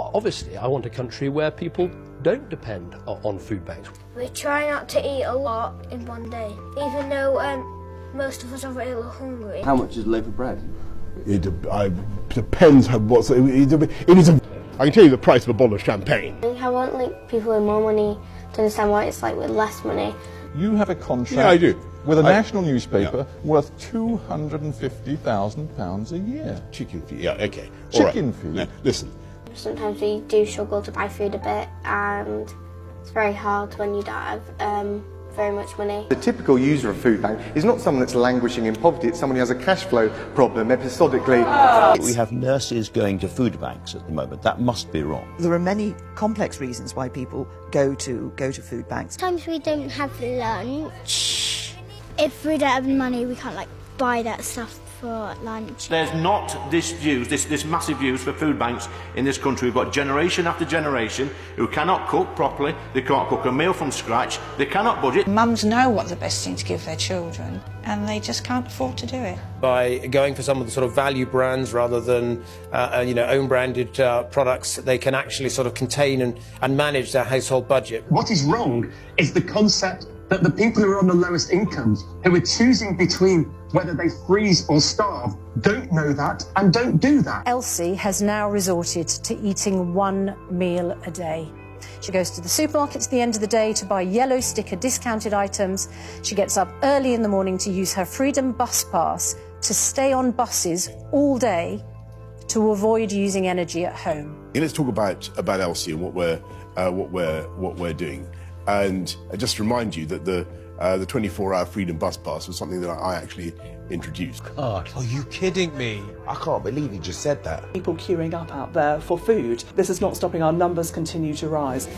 Obviously, I want a country where people don't depend on food banks. We try not to eat a lot in one day, even though most of us are really hungry. How much is a loaf of bread? It depends what's it is. I can tell you the price of a bottle of champagne. I want people with more money to understand why it's with less money. You have a contract Yeah, I do. with a national newspaper worth £250,000 a year. Chicken feed, yeah, okay. Chicken feed? Now, listen. Sometimes we do struggle to buy food a bit, and it's very hard when you don't have very much money. The typical user of food bank is not someone that's languishing in poverty, it's someone who has a cash flow problem episodically. We have nurses going to food banks at the moment. That must be wrong. There are many complex reasons why people go to food banks. Sometimes we don't have lunch. If we don't have money, we can't buy that stuff for lunch. There's not this massive use for food banks in this country. We've got generation after generation who cannot cook properly, they can't cook a meal from scratch, they cannot budget. Mums know what the best thing to give their children, and they just can't afford to do it. By going for some of the sort of value brands rather than own branded products, they can actually sort of contain and manage their household budget. What is wrong is the concept that the people who are on the lowest incomes, who are choosing between whether they freeze or starve, don't know that and don't do that. Elsie has now resorted to eating one meal a day. She goes to the supermarkets at the end of the day to buy yellow sticker discounted items. She gets up early in the morning to use her Freedom Bus Pass to stay on buses all day to avoid using energy at home. Let's talk about Elsie and what we're doing. And just remind you that the 24-hour Freedom Bus Pass was something that I actually introduced. God, are you kidding me? I can't believe you just said that. People queuing up out there for food. This is not stopping our numbers continue to rise.